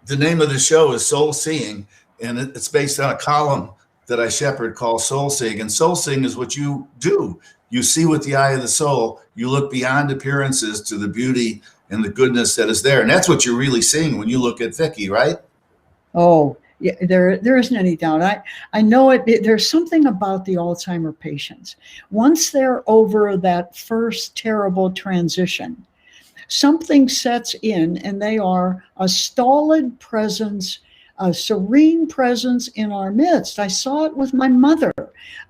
the name of the show is Soul Seeing, and it's based on a column that I shepherd called Soul Seeing. And Soul Seeing is what you do. You see with the eye of the soul. You look beyond appearances to the beauty and the goodness that is there. And that's what you're really seeing when you look at Vicky, right? Oh, yeah, there isn't any doubt. I know it. There's something about the Alzheimer patients. Once they're over that first terrible transition, something sets in, and they are a stolid presence, a serene presence in our midst. I saw it with my mother.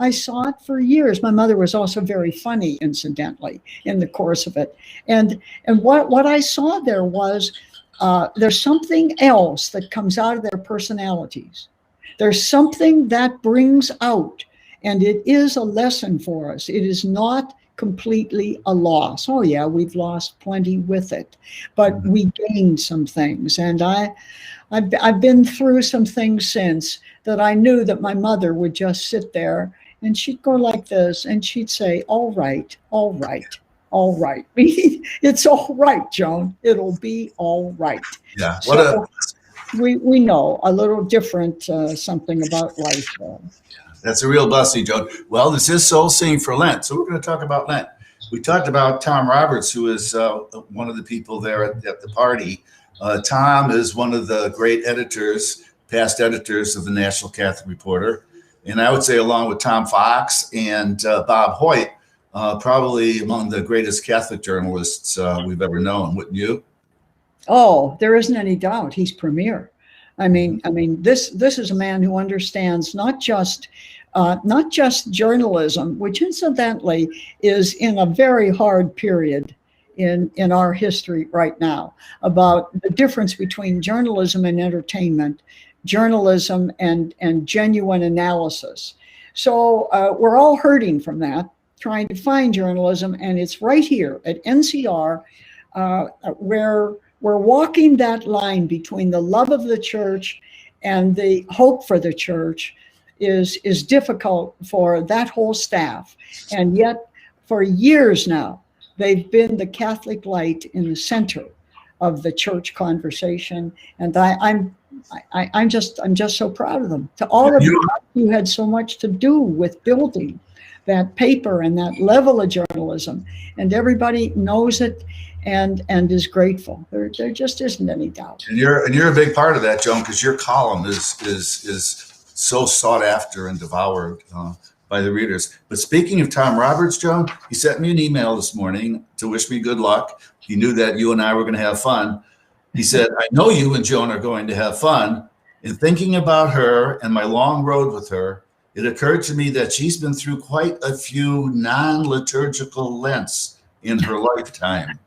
I saw it for years. My mother was also very funny, incidentally, in the course of it. And what I saw there was there's something else that comes out of their personalities. There's something that brings out, and it is a lesson for us. It is not completely a loss. Oh yeah, we've lost plenty with it, but we gained some things. And I've been through some things since that I knew that my mother would just sit there and she'd go like this and she'd say, all right, all right, all right. It's all right, Joan. It'll be all right. Yeah. We know a little different something about life. That's a real blessing, Joan. Well, this is Soul Seeing for Lent, so we're going to talk about Lent. We talked about Tom Roberts, who is one of the people there at the party. Tom is one of the great editors, past editors of the National Catholic Reporter. And I would say along with Tom Fox and Bob Hoyt, probably among the greatest Catholic journalists we've ever known, wouldn't you? Oh, there isn't any doubt. He's premier. I mean, this is a man who understands not just journalism, which incidentally is in a very hard period in our history right now, about the difference between journalism and entertainment, journalism and genuine analysis. So we're all hurting from that, trying to find journalism, and it's right here at NCR where we're walking that line between the love of the church and the hope for the church is difficult for that whole staff. And yet for years now, they've been the Catholic light in the center of the church conversation. And I'm just so proud of them. To all of you who had so much to do with building that paper and that level of journalism, and everybody knows it and is grateful. There just isn't any doubt. And you're a big part of that, Joan, because your column is so sought after and devoured by the readers. But speaking of Tom Roberts, Joan, he sent me an email this morning to wish me good luck. He knew that you and I were going to have fun. He said, I know you and Joan are going to have fun. In thinking about her and my long road with her, it occurred to me that she's been through quite a few non-liturgical Lents in her lifetime.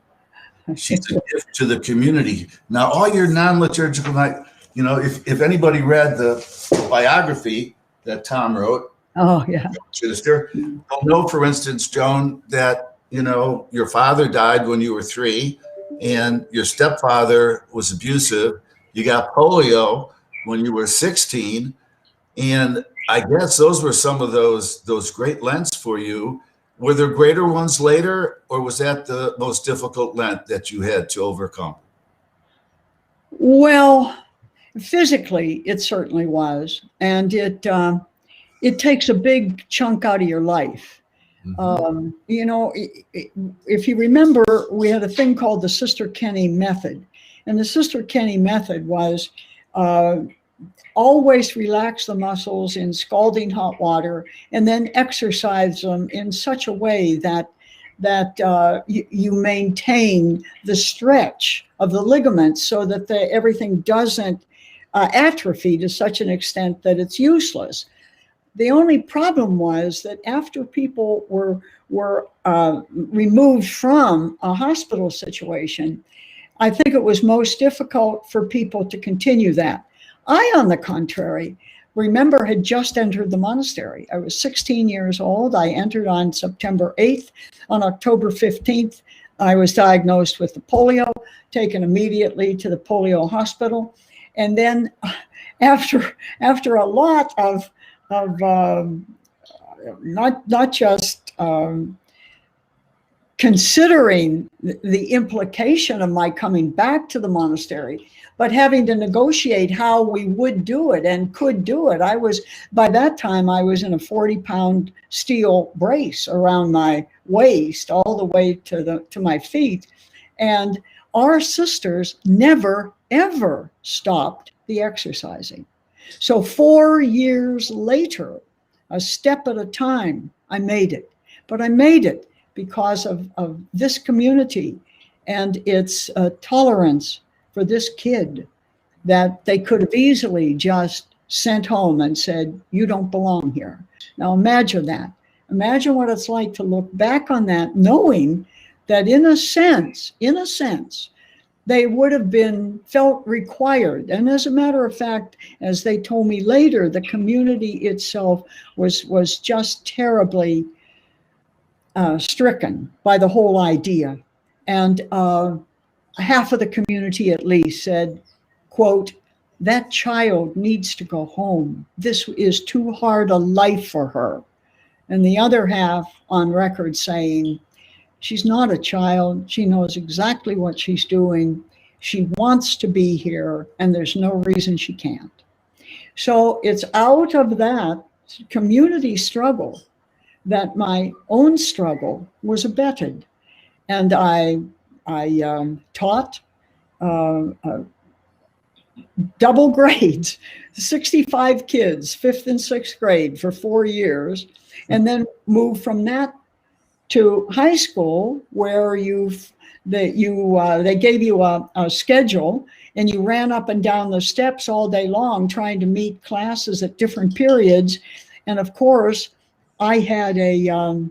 She's a gift to the community. Now, all your non-liturgical night, if anybody read the biography that Tom wrote, oh yeah, Joan Chittister, you'll know, for instance, Joan, that your father died when you were 3, and your stepfather was abusive. You got polio when you were 16, and I guess those were some of those great Lents for you. Were there greater ones later, or was that the most difficult Lent that you had to overcome? Well, physically, it certainly was. And it takes a big chunk out of your life. Mm-hmm. If you remember, we had a thing called the Sister Kenny method. And the Sister Kenny method was always relax the muscles in scalding hot water and then exercise them in such a way that you maintain the stretch of the ligaments so that everything doesn't atrophy to such an extent that it's useless. The only problem was that after people were removed from a hospital situation, I think it was most difficult for people to continue that. I, on the contrary, remember, had just entered the monastery. I was 16 years old. I entered on September 8th. On October 15th, I was diagnosed with the polio, taken immediately to the polio hospital. And then after a lot of not just considering the implication of my coming back to the monastery, but having to negotiate how we would do it and could do it. By that time, I was in a 40-pound steel brace around my waist, all the way to my feet. And our sisters never, ever stopped the exercising. So 4 years later, a step at a time, I made it. But I made it because of this community and its tolerance for this kid, that they could have easily just sent home and said, you don't belong here. Now imagine that. Imagine what it's like to look back on that, knowing that in a sense, they would have been felt required. And as a matter of fact, as they told me later, the community itself was just terribly stricken by the whole idea. And half of the community at least said, quote, that child needs to go home. This is too hard a life for her. And the other half on record saying, she's not a child. She knows exactly what she's doing. She wants to be here, and there's no reason she can't. So it's out of that community struggle that my own struggle was abetted. And I taught double grades, 65 kids, 5th and 6th grade for 4 years, and then moved from that to high school, where they gave you a schedule, and you ran up and down the steps all day long trying to meet classes at different periods. And of course, I had a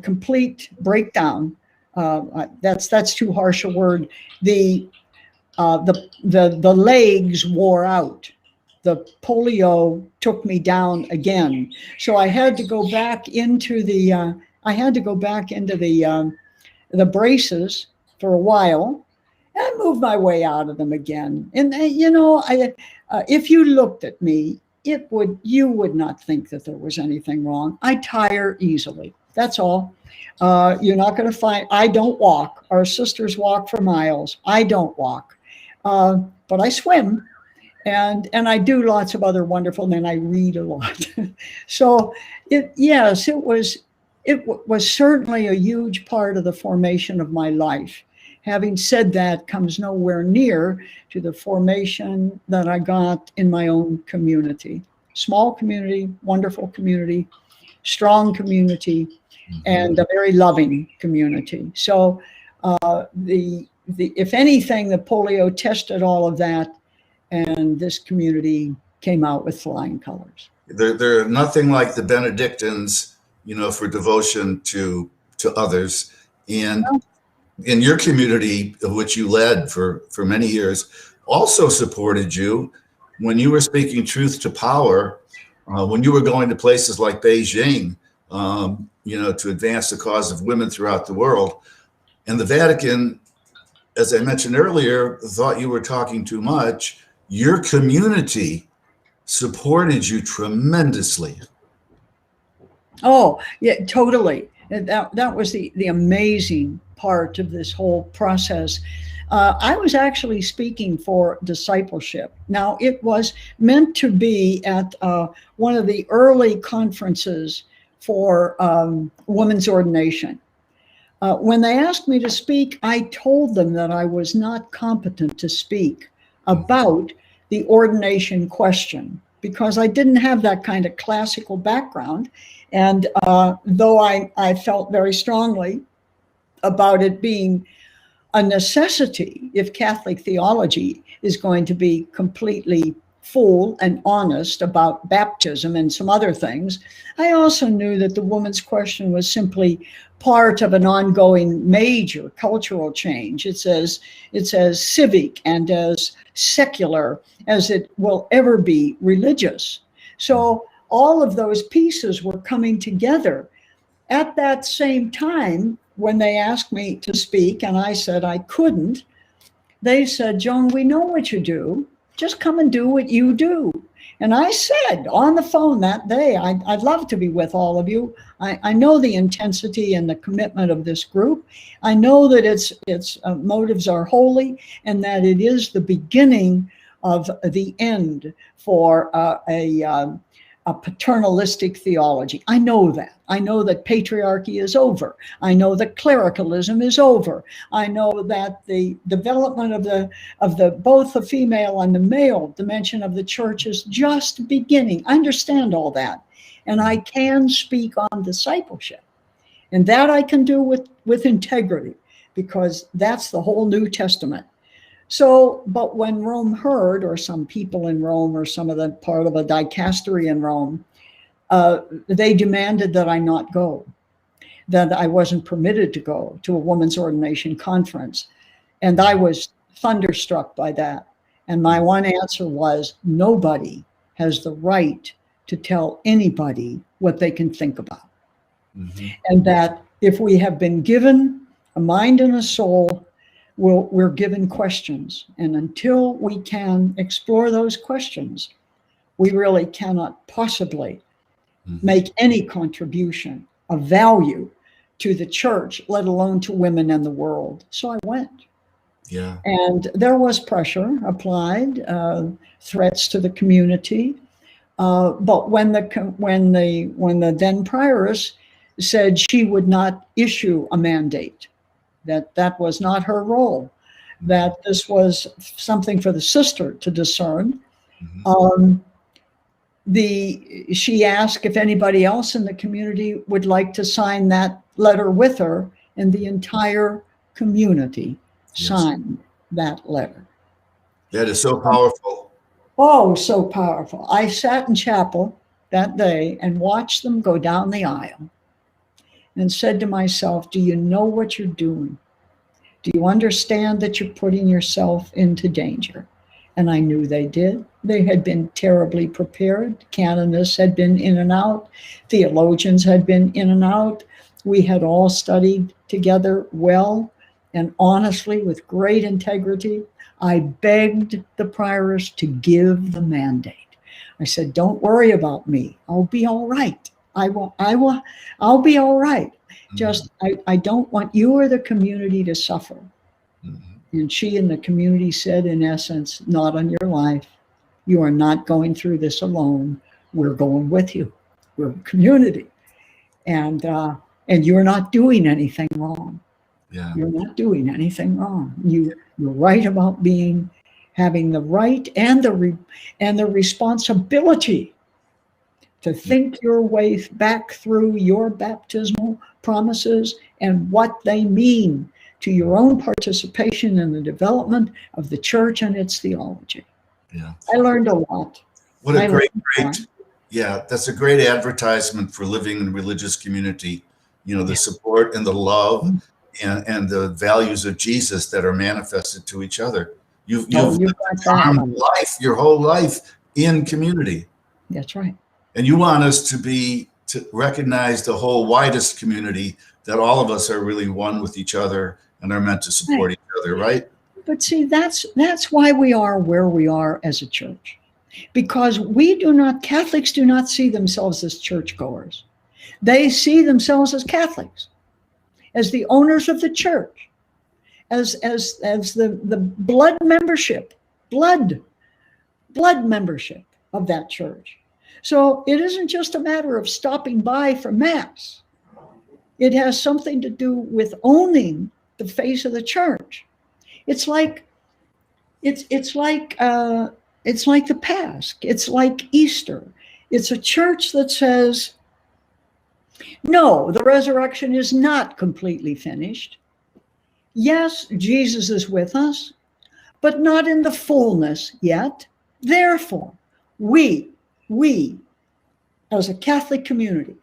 complete breakdown. That's too harsh a word. The legs wore out. The polio took me down again. So I had to go back into the braces for a while, and I moved my way out of them again. And if you looked at me, you would not think that there was anything wrong. I tire easily. That's all. You're not going to find. I don't walk. Our sisters walk for miles. I don't walk, but I swim, and I do lots of other wonderful. And I read a lot. So it was certainly a huge part of the formation of my life. Having said that, comes nowhere near to the formation that I got in my own community. Small community, wonderful community, strong community, and a very loving community. So if anything, the polio tested all of that, and this community came out with flying colors. They're nothing like the Benedictines, for devotion to others. And in your community, of which you led for many years, also supported you when you were speaking truth to power, when you were going to places like Beijing, to advance the cause of women throughout the world. And the Vatican, as I mentioned earlier, thought you were talking too much. Your community supported you tremendously. Oh, yeah, totally. That was the amazing part of this whole process. I was actually speaking for discipleship. Now, it was meant to be at one of the early conferences for women's ordination. When they asked me to speak, I told them that I was not competent to speak about the ordination question, because I didn't have that kind of classical background. And though I felt very strongly about it being a necessity if Catholic theology is going to be completely full and honest about baptism and some other things, I also knew that the woman's question was simply part of an ongoing major cultural change. It's as civic and as secular as it will ever be religious. So all of those pieces were coming together. At that same time, when they asked me to speak and I said I couldn't, they said, Joan, we know what you do. Just come and do what you do. And I said on the phone that day, I'd love to be with all of you. I know the intensity and the commitment of this group. I know that its motives are holy, and that it is the beginning of the end for a paternalistic theology. I know that. I know that patriarchy is over. I know that clericalism is over. I know that the development of the both the female and the male dimension of the church is just beginning. I understand all that. And I can speak on discipleship. And that I can do with integrity, because that's the whole New Testament. So, but when Rome heard, or some people in Rome, or some of the part of a dicastery in Rome, they demanded that I not go, that I wasn't permitted to go to a women's ordination conference. And I was thunderstruck by that. And my one answer was, nobody has the right to tell anybody what they can think about. Mm-hmm. And that if we have been given a mind and a soul, we're given questions. And until we can explore those questions, we really cannot possibly make any contribution of value to the church, let alone to women and the world. So I went. Yeah. And there was pressure applied, threats to the community. But when the then prioress said she would not issue a mandate, that was not her role, that this was something for the sister to discern. Mm-hmm. She asked if anybody else in the community would like to sign that letter with her, and the entire community signed that letter. That is so powerful. Oh, so powerful. I sat in chapel that day and watched them go down the aisle and said to myself, do you know what you're doing? Do you understand that you're putting yourself into danger? And I knew they did. They had been terribly prepared. Canonists had been in and out. Theologians had been in and out. We had all studied together well and honestly with great integrity. I begged the prioress to give the mandate. I said, don't worry about me. I'll be all right. I'll be all right. Mm-hmm. Just, I don't want you or the community to suffer. Mm-hmm. And she and the community said, in essence, not on your life. You are not going through this alone. We're going with you. We're a community. And you're not doing anything wrong. Yeah. You're not doing anything wrong. You're right about having the right and the responsibility to think your way back through your baptismal promises and what they mean to your own participation in the development of the church and its theology. Yeah. I learned a lot. What a great, yeah, that's a great advertisement for living in a religious community. You know, the support and the love and the values of Jesus that are manifested to each other. You've lived your whole life in community. That's right. And you want us to recognize the whole widest community, that all of us are really one with each other and are meant to support each other, right? But see, that's why we are where we are as a church. Because Catholics do not see themselves as churchgoers. They see themselves as Catholics, as the owners of the church, as the blood membership of that church. So it isn't just a matter of stopping by for Mass. It has something to do with owning the face of the church. It's like the Pasch. It's like Easter. It's a church that says, no, the resurrection is not completely finished. Yes, Jesus is with us, but not in the fullness yet. Therefore, we, as a Catholic community,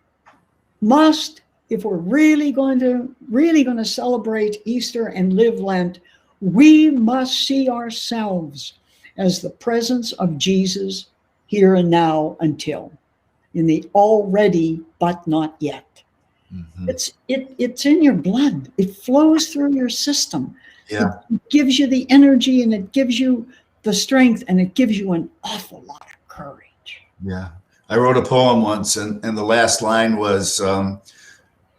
must, if we're really going to celebrate Easter and live Lent, we must see ourselves as the presence of Jesus here and now until, in the already but not yet. Mm-hmm. It's in your blood. It flows through your system. Yeah. It gives you the energy, and it gives you the strength, and it gives you an awful lot of courage. Yeah. I wrote a poem once, and the last line was,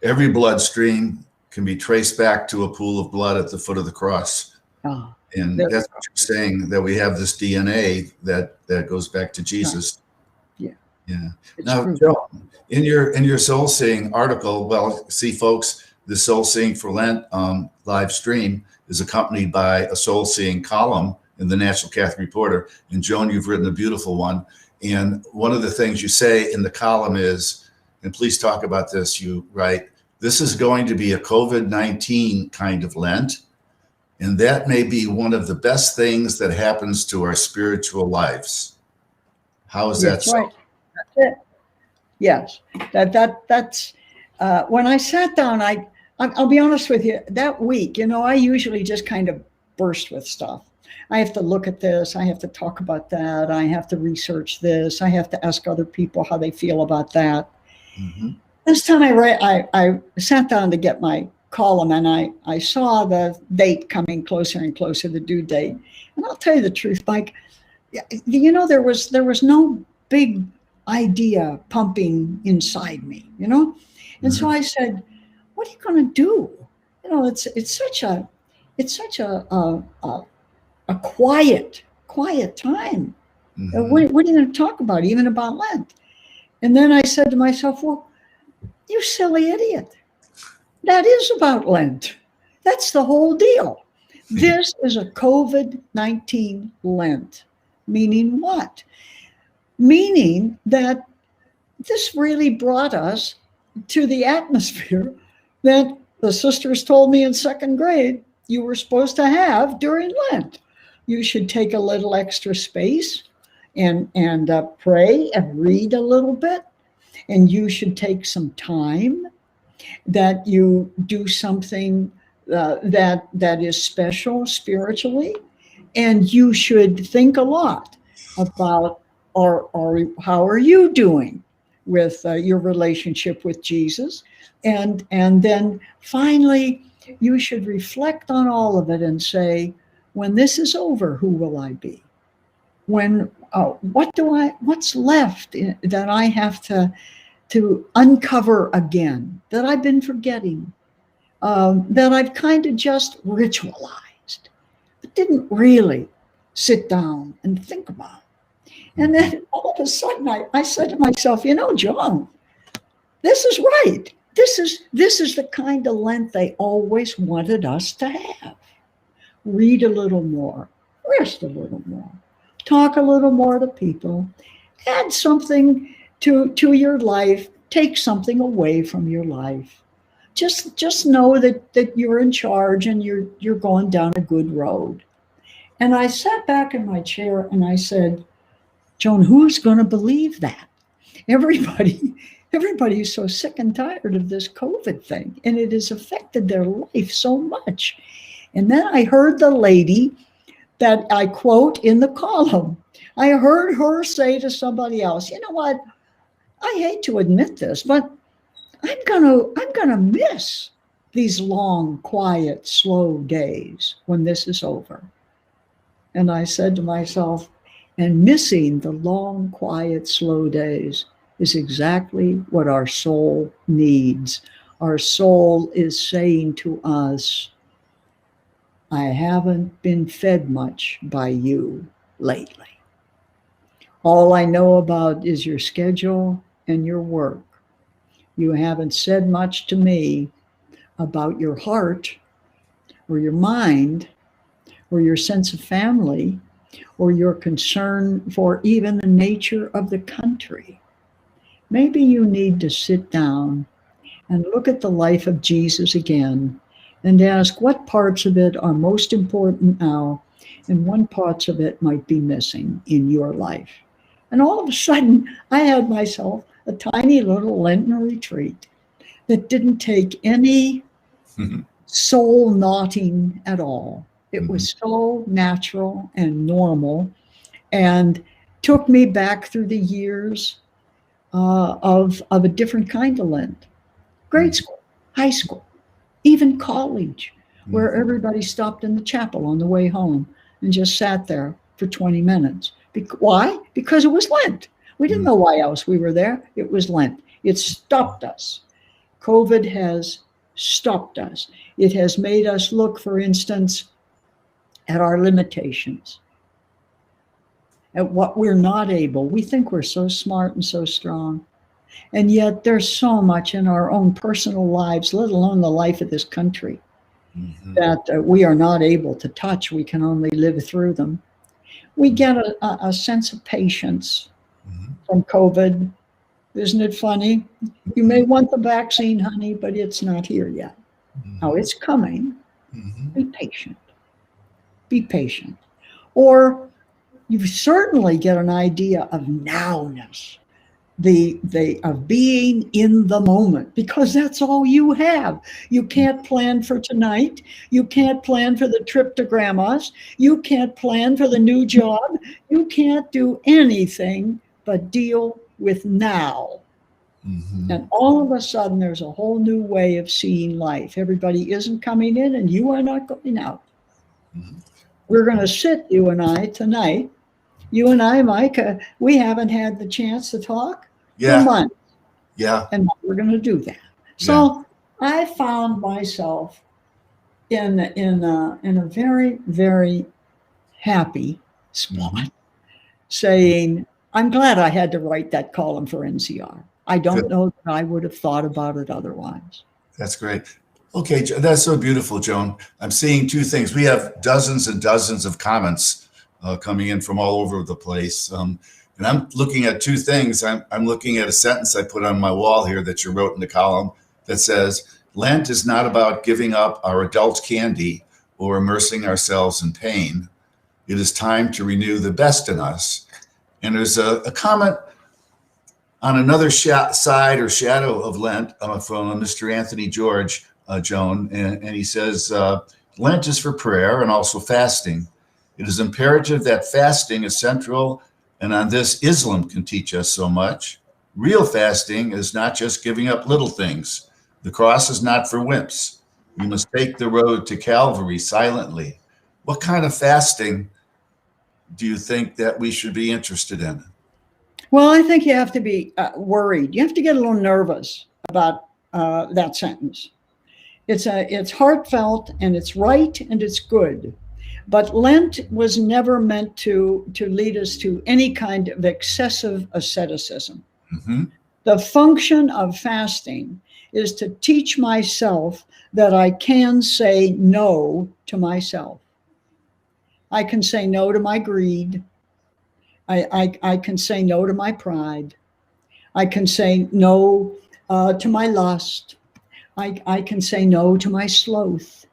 every bloodstream can be traced back to a pool of blood at the foot of the cross. Oh, And there, that's what you're saying, that we have this DNA that goes back to right. Jesus. Yeah, Yeah. it's Now, true. Joe, in your soul seeing article, well, see, folks, the soul seeing for Lent live stream is accompanied by a soul seeing column in the National Catholic Reporter. And Joan, you've written a beautiful one. And one of the things you say in the column is, and please talk about this, you write, this is going to be a COVID-19 kind of Lent. And that may be one of the best things that happens to our spiritual lives. How is that Yes, so? right. That's it. Yes, that's when I sat down. I'll be honest with you. That week, I usually just kind of burst with stuff. I have to look at this. I have to talk about that. I have to research this. I have to ask other people how they feel about that. Mm-hmm. This time I sat down to get my column, and I saw the date coming closer and closer, the due date. And I'll tell you the truth, Mike. There was no big idea pumping inside me, and so I said, "What are you going to do?" It's such a quiet time. Mm-hmm. What are you going to talk about, even about Lent? And then I said to myself, "Well, you silly idiot. That is about Lent. That's the whole deal. This is a COVID-19 Lent." Meaning what? Meaning that this really brought us to the atmosphere that the sisters told me in second grade you were supposed to have during Lent. You should take a little extra space and pray and read a little bit. And you should take some time that you do something that is special spiritually. And you should think a lot about how are you doing with your relationship with Jesus, and then finally you should reflect on all of it and say, when this is over, who will I be? When what's left that I have to uncover again, that I've been forgetting, that I've kind of just ritualized, but didn't really sit down and think about. And then all of a sudden I said to myself, Joan, this is right. This is the kind of Lent they always wanted us to have. Read a little more, rest a little more, talk a little more to people, add something to your life, take something away from your life. Just know that you're in charge and you're going down a good road. And I sat back in my chair and I said, Joan, who's going to believe that? Everybody is so sick and tired of this COVID thing, and it has affected their life so much. And then I heard the lady that I quote in the column, I heard her say to somebody else, you know what? I hate to admit this, but I'm gonna miss these long, quiet, slow days when this is over. And I said to myself, and missing the long, quiet, slow days is exactly what our soul needs. Our soul is saying to us, I haven't been fed much by you lately. All I know about is your schedule and your work. You haven't said much to me about your heart or your mind or your sense of family or your concern for even the nature of the country. Maybe you need to sit down and look at the life of Jesus again and ask what parts of it are most important now and what parts of it might be missing in your life. And all of a sudden, I had myself a tiny little Lenten retreat that didn't take any soul knotting at all. It was so natural and normal and took me back through the years of a different kind of Lent. Grade school, high school, even college, where everybody stopped in the chapel on the way home and just sat there for 20 minutes. Why? Because it was Lent. We didn't know why else we were there. It was Lent. It stopped us. COVID has stopped us. It has made us look, for instance, at our limitations, at what we're not able. We think we're so smart and so strong. And yet there's so much in our own personal lives, let alone the life of this country, that we are not able to touch. We can only live through them. We get a sense of patience from COVID. Isn't it funny? You may want the vaccine, honey, but it's not here yet. Now it's coming. Be patient. Be patient. Or you certainly get an idea of nowness, of being in the moment, because that's all you have. You can't plan for tonight. You can't plan for the trip to grandma's. You can't plan for the new job. You can't do anything but deal with now. And all of a sudden, there's a whole new way of seeing life. Everybody isn't coming in, and you are not going out. We're going to sit, you and I, tonight. You and I, Mike, we haven't had the chance to talk for months. And we're going to do that. So I found myself in a very, very happy spot, saying, I'm glad I had to write that column for NCR. I don't know that I would have thought about it otherwise. That's great. Okay, that's so beautiful, Joan. I'm seeing two things. We have dozens and dozens of comments coming in from all over the place. And I'm looking at two things. I'm looking at a sentence I put on my wall here that you wrote in the column that says, Lent is not about giving up our adult candy or immersing ourselves in pain. It is time to renew the best in us. And there's a comment on another side or shadow of Lent from Mr. Anthony George, Joan, and he says, Lent is for prayer and also fasting. It is imperative that fasting is central, and on this Islam can teach us so much. Real fasting is not just giving up little things. The cross is not for wimps. We must take the road to Calvary silently. What kind of fasting do you think that we should be interested in? Well, I think you have to be worried. You have to get a little nervous about that sentence. It's heartfelt, and it's right, and it's good. But Lent was never meant to lead us to any kind of excessive asceticism. The function of fasting is to teach myself that I can say no to myself. I can say no to my greed. I can say no to my pride. I can say no to my lust. I can say no to my sloth.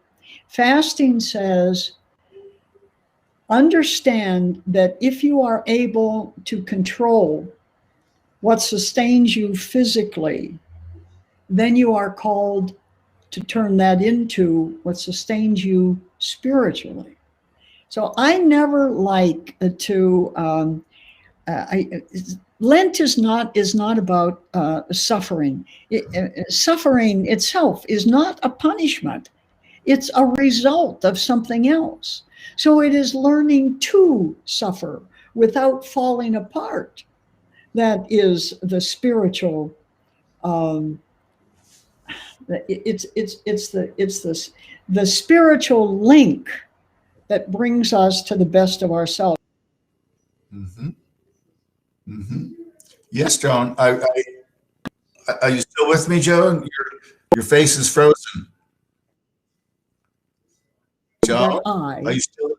Fasting says, understand that if you are able to control what sustains you physically, then you are called to turn that into what sustains you spiritually. So I never like to, Lent is not about suffering. Suffering itself is not a punishment. It's a result of something else. So it is learning to suffer without falling apart. That is the spiritual. It's the spiritual link that brings us to the best of ourselves. Yes, Joan. Are you still with me, Joan? Your face is frozen. Joan, are you still?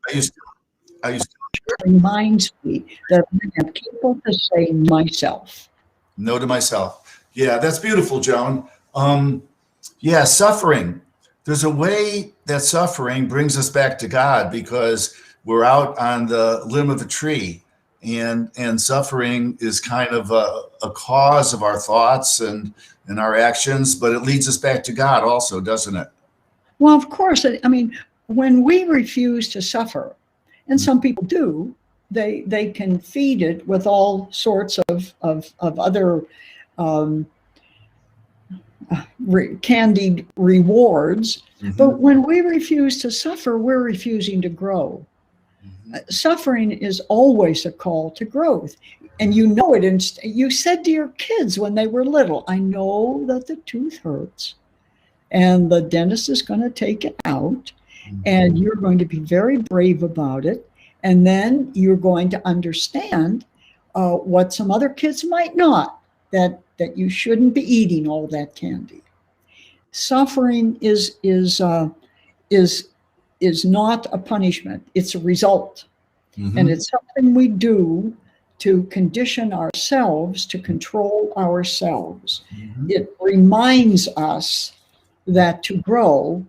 Reminds me that I am capable to say myself. No to myself. Yeah, that's beautiful, Joan. Yeah, suffering. There's a way that suffering brings us back to God, because we're out on the limb of a tree, and suffering is kind of a cause of our thoughts and our actions, but it leads us back to God also, doesn't it? Well, of course. I mean, when we refuse to suffer, and some people do, they can feed it with all sorts of other candied rewards. But when we refuse to suffer, we're refusing to grow. Suffering is always a call to growth. And you know it. You said to your kids when they were little, I know that the tooth hurts and the dentist is going to take it out and you're going to be very brave about it. And then you're going to understand what some other kids might not, that you shouldn't be eating all that candy. Suffering is not a punishment. It's a result. And it's something we do to condition ourselves, to control ourselves. It reminds us that to grow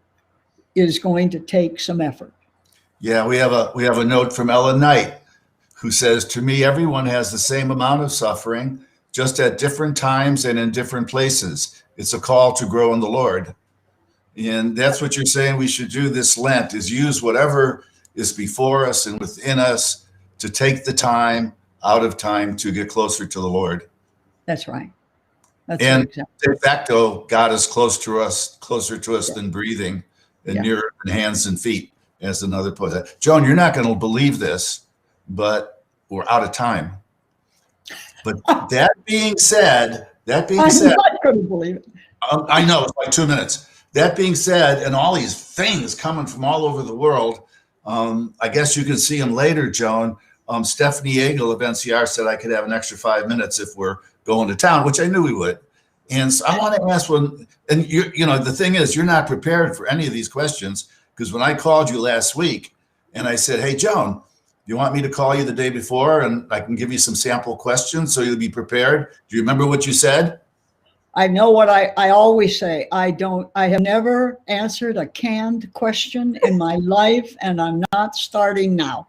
is going to take some effort. Yeah, we have a note from Ellen Knight, who says, to me, everyone has the same amount of suffering, just at different times and in different places. It's a call to grow in the Lord. And that's what you're saying we should do this Lent, is use whatever is before us and within us to take the time out of time to get closer to the Lord. That's right. And exactly. De facto, God is closer to us than breathing, and nearer than hands and feet, as another poet. Joan, you're not going to believe this, but we're out of time. But that being said, I'm not going to believe it. I know, it's like 2 minutes. That being said, and all these things coming from all over the world, I guess you can see them later, Joan. Stephanie Yeagle of NCR said I could have an extra 5 minutes if we're going to town, which I knew we would. And so I want to ask one, and you know, the thing is, you're not prepared for any of these questions, because when I called you last week and I said, hey, Joan, you want me to call you the day before and I can give you some sample questions so you'll be prepared? Do you remember what you said? I know what I always say. I have never answered a canned question in my life, and I'm not starting now.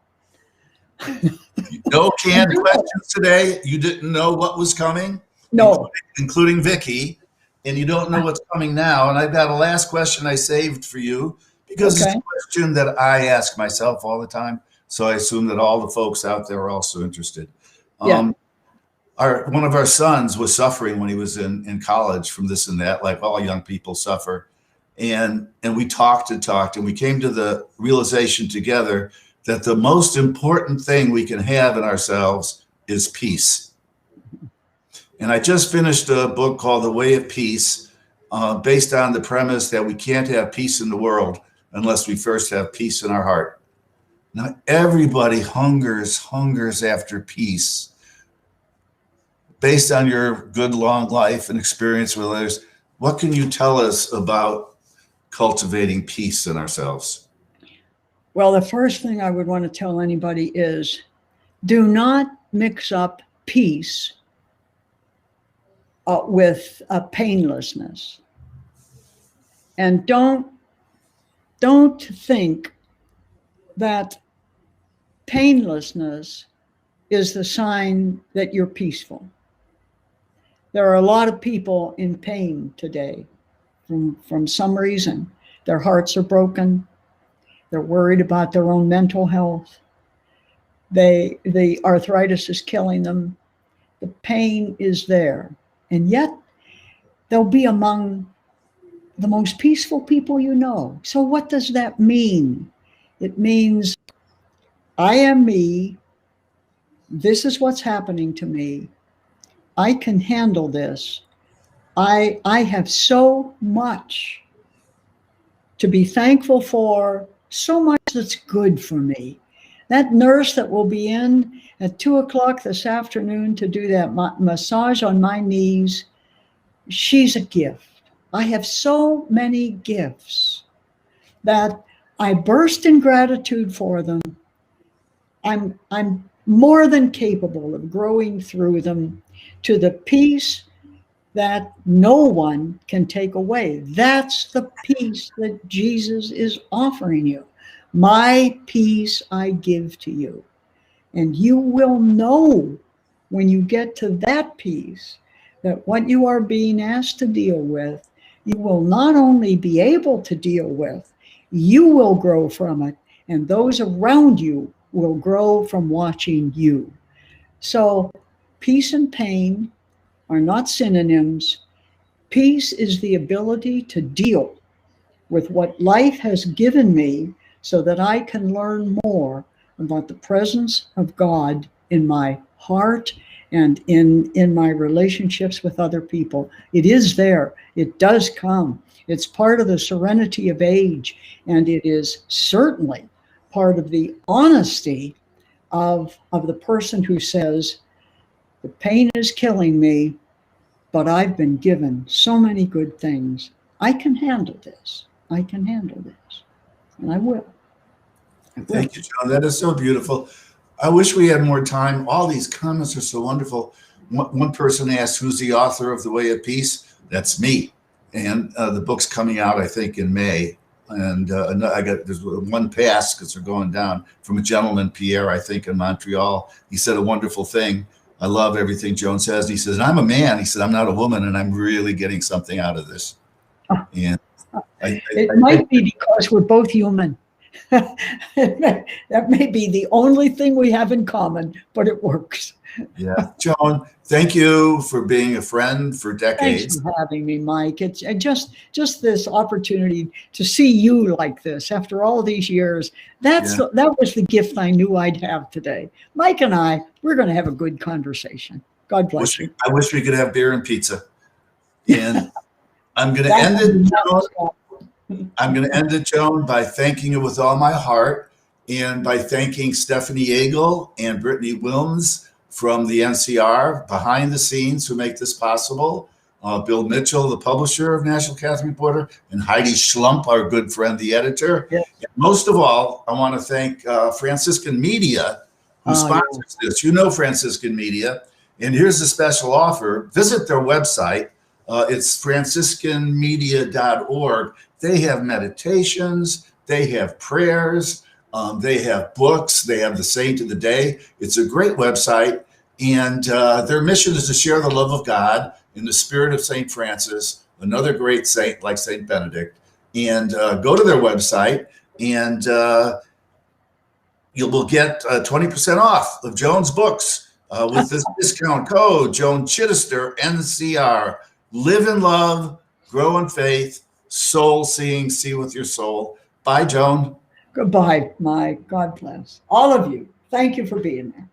No canned questions today? You didn't know what was coming? No. Including Vicky, and you don't know what's coming now. And I've got a last question I saved for you, because it's a question that I ask myself all the time. So I assume that all the folks out there are also interested. One of our sons was suffering when he was in college from this and that, like all young people suffer. And we talked and we came to the realization together that the most important thing we can have in ourselves is peace. And I just finished a book called The Way of Peace, based on the premise that we can't have peace in the world unless we first have peace in our heart. Now, everybody hungers after peace. Based on your good long life and experience with others, what can you tell us about cultivating peace in ourselves? Well, the first thing I would want to tell anybody is, do not mix up peace with painlessness. And don't think that painlessness is the sign that you're peaceful. There are a lot of people in pain today from some reason. Their hearts are broken. They're worried about their own mental health. The arthritis is killing them. The pain is there. And yet they'll be among the most peaceful people you know. So what does that mean? It means I am me. This is what's happening to me. I can handle this. I have so much to be thankful for, so much that's good for me. That nurse that will be in at 2:00 this afternoon to do that massage on my knees, she's a gift. I have so many gifts that I burst in gratitude for them. I'm more than capable of growing through them to the peace that no one can take away. That's the peace that Jesus is offering you. My peace I give to you. And you will know when you get to that peace that what you are being asked to deal with, you will not only be able to deal with, you will grow from it, and those around you will grow from watching you. So peace and pain are not synonyms. Peace is the ability to deal with what life has given me so that I can learn more about the presence of God in my heart and in my relationships with other people. It is there. It does come. It's part of the serenity of age, and it is certainly part of the honesty of the person who says, the pain is killing me, but I've been given so many good things. I can handle this. I can handle this. And I will. Thank you, Joan. That is so beautiful. I wish we had more time. All these comments are so wonderful. One person asked, who's the author of The Way of Peace? That's me. And the book's coming out, I think, in May. And there's one pass because they're going down from a gentleman, Pierre, I think, in Montreal. He said a wonderful thing. I love everything Joan says. And he says, I'm a man. He said, I'm not a woman, and I'm really getting something out of this. And it might be because we're both human. That may be the only thing we have in common, but it works. Yeah. Joan, thank you for being a friend for decades. Thanks for having me, Mike. It's just this opportunity to see you like this after all these years. That was the gift I knew I'd have today. Mike and we're going to have a good conversation. God bless you. I wish we could have beer and pizza. And I'm going to end it, Joan. I'm going to end it, Joan, by thanking you with all my heart, and by thanking Stephanie Yeagle and Brittany Wilms from the NCR behind the scenes who make this possible. Bill Mitchell, the publisher of National Catholic Reporter, and Heidi Schlump, our good friend, the editor. Yes. And most of all, I want to thank Franciscan Media, who sponsors this. You know Franciscan Media. And here's a special offer. Visit their website. It's franciscanmedia.org. They have meditations, they have prayers, they have books, they have the Saint of the Day. It's a great website, and their mission is to share the love of God in the spirit of St. Francis, another great saint like St. Benedict. And go to their website, and you will get 20% off of Joan's books with this discount code, Joan Chittister, NCR. Live in love, grow in faith, soul seeing, see with your soul. Bye, Joan. Goodbye, Mike. God bless all of you. Thank you for being there.